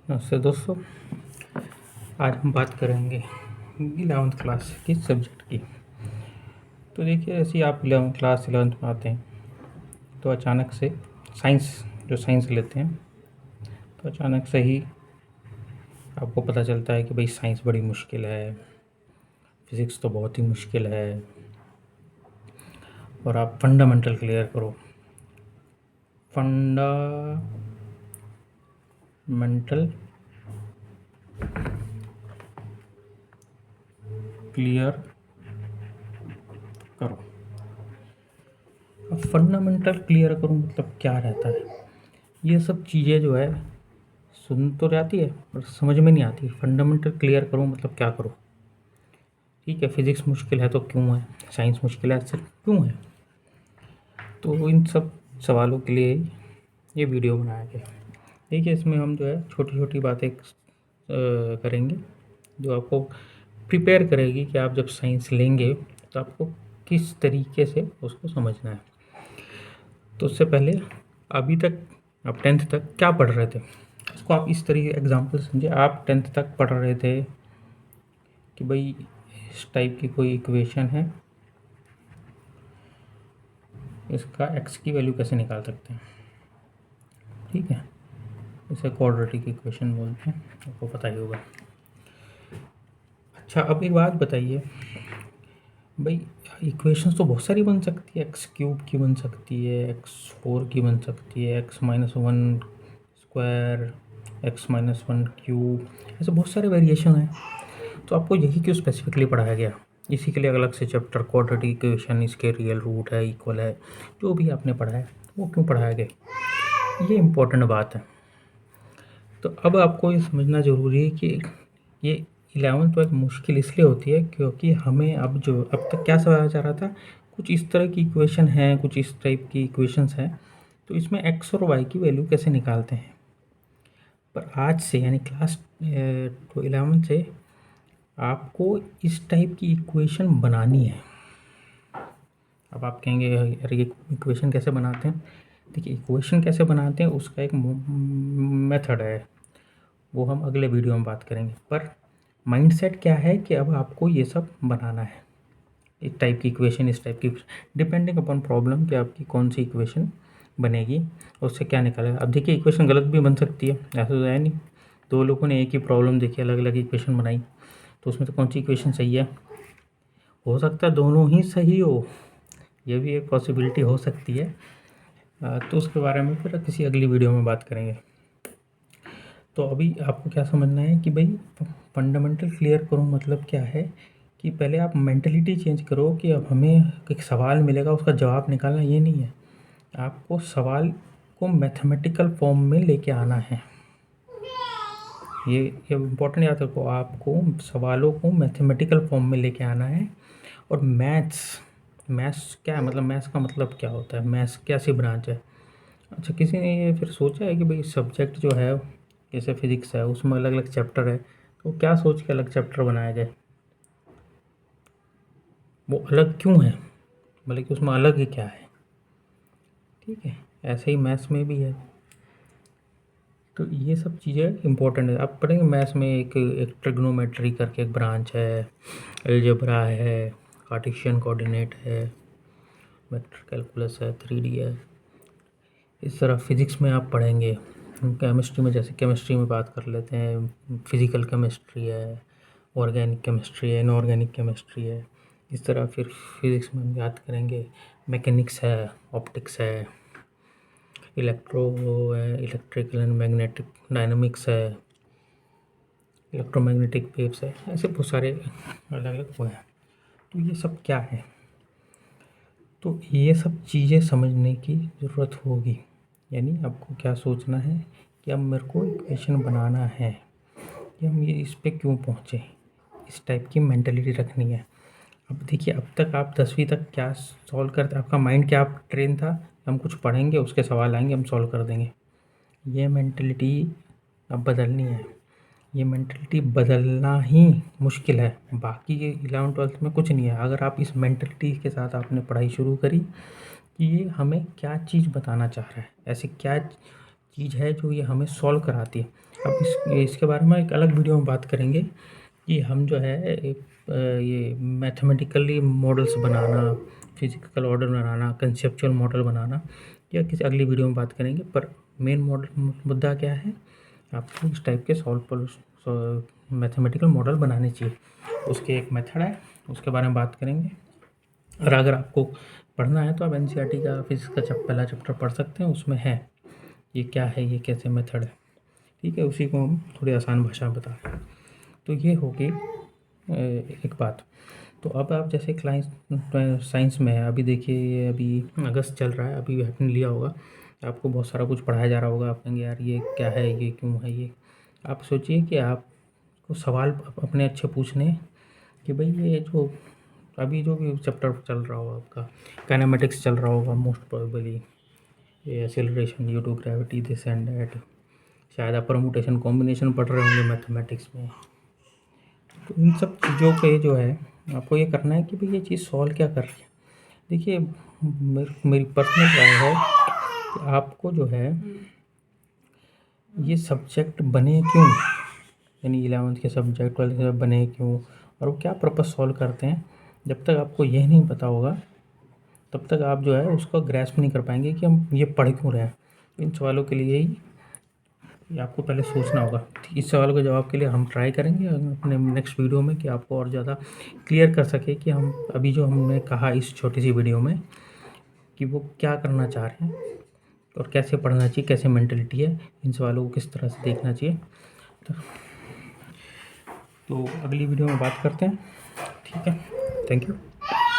नमस्ते दोस्तों। आज हम बात करेंगे 11th क्लास की सब्जेक्ट की। तो देखिए, ऐसे ही आप 11th में आते हैं तो अचानक से साइंस लेते हैं तो अचानक से ही आपको पता चलता है कि भाई साइंस बड़ी मुश्किल है, फिज़िक्स तो बहुत ही मुश्किल है। और आप फंडामेंटल क्लियर करो, फंडामेंटल क्लियर करो। अब फंडामेंटल क्लियर करो मतलब क्या रहता है? ये सब चीज़ें जो है सुन तो जाती है पर समझ में नहीं आती। फंडामेंटल क्लियर करो मतलब क्या करो? ठीक है, फिज़िक्स मुश्किल है तो क्यों है, साइंस मुश्किल है सिर्फ क्यों है? तो इन सब सवालों के लिए ये वीडियो बनाया गया। देखिए, इसमें हम जो है छोटी छोटी बातें करेंगे जो आपको प्रिपेयर करेगी कि आप जब साइंस लेंगे तो आपको किस तरीके से उसको समझना है। तो उससे पहले अभी तक आप 10th तक क्या पढ़ रहे थे, इसको आप इस तरीके एग्जाम्पल समझिए। आप 10th तक पढ़ रहे थे कि भाई इस टाइप की कोई इक्वेशन है, इसका x की वैल्यू कैसे निकाल सकते हैं। ठीक है, इसे क्वाड्रेटिक इक्वेशन बोलते हैं, आपको पता ही होगा। अच्छा, अब एक बात बताइए भाई, इक्वेशंस तो बहुत सारी बन सकती है। x³ की बन सकती है, x4 की बन सकती है, x-1 स्क्वायर, x-1 क्यूब, ऐसे बहुत सारे वेरिएशन हैं। तो आपको यही क्यों स्पेसिफिकली पढ़ाया गया? इसी के लिए अलग से चैप्टर क्वाड्रेटिक इक्वेशन, इसके रियल रूट है, इक्वल है, जो भी आपने पढ़ा है वो क्यों पढ़ाया गया, ये इम्पोर्टेंट बात है। तो अब आपको ये समझना ज़रूरी है कि ये 11th-12th मुश्किल इसलिए होती है क्योंकि हमें अब तक क्या समझाया जा रहा था, कुछ इस तरह की इक्वेशन है, कुछ इस टाइप की इक्वेशंस हैं, तो इसमें x और y की वैल्यू कैसे निकालते हैं। पर आज से यानी क्लास 11th से आपको इस टाइप की इक्वेशन बनानी है। अब आप कहेंगे यार ये इक्वेशन कैसे बनाते हैं? देखिए, इक्वेशन कैसे बनाते हैं उसका एक मेथड है, वो हम अगले वीडियो में बात करेंगे। पर माइंडसेट क्या है कि अब आपको ये सब बनाना है, इस टाइप की इक्वेशन, इस टाइप की, डिपेंडिंग अपॉन प्रॉब्लम कि आपकी कौन सी इक्वेशन बनेगी और उससे क्या निकालेगा। अब देखिए, इक्वेशन गलत भी बन सकती है, ऐसा तो है नहीं। दो लोगों ने एक ही प्रॉब्लम देखी, अलग अलग इक्वेशन बनाई, तो उसमें तो कौन सी इक्वेशन सही है? हो सकता है दोनों ही सही हो, ये भी एक पॉसिबिलिटी हो सकती है। तो उसके बारे में फिर किसी अगली वीडियो में बात करेंगे। तो अभी आपको क्या समझना है कि भाई फंडामेंटल क्लियर करो मतलब क्या है कि पहले आप मेंटलिटी चेंज करो कि अब हमें एक सवाल मिलेगा उसका जवाब निकालना ये नहीं है, आपको सवाल को मैथमेटिकल फॉर्म में लेके आना है। ये इम्पोर्टेंट याद रखो, आपको सवालों को मैथमेटिकल फॉर्म में लेके आना है। और मैथ्स क्या है, मतलब मैथ्स का मतलब क्या होता है, मैथ्स कैसी ब्रांच है? अच्छा, किसी ने ये फिर सोचा है कि भाई सब्जेक्ट जो है जैसे फिज़िक्स है उसमें अलग अलग चैप्टर है, तो क्या सोच के अलग चैप्टर बनाया जाए? वो अलग क्यों है, मतलब कि उसमें अलग ही क्या है? ठीक है, ऐसे ही मैथ्स में भी है। तो ये सब चीज़ें इंपॉर्टेंट है। आप पढ़ेंगे मैथ्स में एक ट्रिग्नोमेट्री करके एक ब्रांच है, अलजेब्रा है, कार्टेशियन कोऑर्डिनेट है, वेक्टर कैलकुलस है, 3D है। इस तरह फिज़िक्स में आप पढ़ेंगे। केमिस्ट्री में जैसे केमिस्ट्री में बात कर लेते हैं, फिज़िकल केमिस्ट्री है, ऑर्गेनिक केमिस्ट्री है, इनऑर्गेनिक केमिस्ट्री है। इस तरह फिर फिज़िक्स में हम याद करेंगे, मैकेनिक्स है, ऑप्टिक्स है, इलेक्ट्रिकल एंड मैग्नेटिक डायनामिक्स है, इलेक्ट्रोमैग्नेटिक वेव्स है, ऐसे बहुत सारे अलग अलग वो हैं। तो ये सब क्या है, तो ये सब चीज़ें समझने की ज़रूरत होगी। यानी आपको क्या सोचना है कि अब मेरे को इक्वेशन बनाना है कि हम ये इस पे क्यों पहुँचे, इस टाइप की मेंटालिटी रखनी है। अब देखिए, अब तक आप 10वीं तक क्या सॉल्व करते, आपका माइंड क्या आप ट्रेन था, हम कुछ पढ़ेंगे उसके सवाल आएंगे हम सॉल्व कर देंगे। ये मेंटालिटी अब बदलनी है। ये मेंटालिटी बदलना ही मुश्किल है, बाकी ये 11th-12th में कुछ नहीं है। अगर आप इस मेंटालिटी के साथ आपने पढ़ाई शुरू करी कि ये हमें क्या चीज़ बताना चाह रहा है, ऐसी क्या चीज़ है जो ये हमें सॉल्व कराती है। अब इसके बारे में एक अलग वीडियो में बात करेंगे कि हम जो है ये मैथमेटिकली मॉडल्स बनाना, फिजिकल ऑर्डर बनाना, कंसेप्चुअल मॉडल बनाना, या किसी अगली वीडियो में बात करेंगे। पर मेन मुद्दा क्या है, आपको इस टाइप के मैथमेटिकल मॉडल बनाने चाहिए। उसके एक मेथड है, उसके बारे में बात करेंगे। और अगर आपको पढ़ना है तो आप NCERT का फिजिक्स का पहला चैप्टर पढ़ सकते हैं, उसमें है ये क्या है, ये कैसे मेथड है, ठीक है। उसी को हम थोड़ी आसान भाषा में बता रहे हैं। तो ये होगी एक बात। तो अब आप जैसे साइंस में है, अभी देखिए अभी अगस्त चल रहा है, अभी आपने लिया होगा, आपको बहुत सारा कुछ पढ़ाया जा रहा होगा। आप कहेंगे यार ये क्या है, ये क्यों है ये। आप सोचिए कि आपको सवाल अपने अच्छे पूछने हैं कि भाई ये जो अभी जो भी चैप्टर चल रहा होगा आपका, काइनेमेटिक्स चल रहा होगा मोस्ट प्रोबेबली, ये acceleration due to gravity, this and that, शायद आप परमुटेशन कॉम्बिनेशन पढ़ रहे होंगे मैथमेटिक्स में। तो इन सब चीज़ों पे जो है आपको ये करना है कि भाई ये चीज़ सॉल्व क्या कर रही है। देखिए मेरी पर्सनल राय है कि आपको जो है ये सब्जेक्ट बने क्यों, यानी 11th के सब्जेक्ट 12th के बने क्यों, और वो क्या पर्पस सॉल्व करते हैं, जब तक आपको यह नहीं पता होगा तब तक आप जो है उसको ग्रैस्प नहीं कर पाएंगे कि हम ये पढ़ क्यों रहे हैं। इन सवालों के लिए ही आपको पहले सोचना होगा। इस सवाल के जवाब के लिए हम ट्राई करेंगे अपने नेक्स्ट वीडियो में कि आपको और ज़्यादा क्लियर कर सके कि हम अभी जो हमने कहा इस छोटी सी वीडियो में कि वो क्या करना चाह रहे हैं और कैसे पढ़ना चाहिए, कैसे मेंटलिटी है, इन सवालों को किस तरह से देखना चाहिए। तो अगली वीडियो में बात करते हैं, ठीक है। Thank you.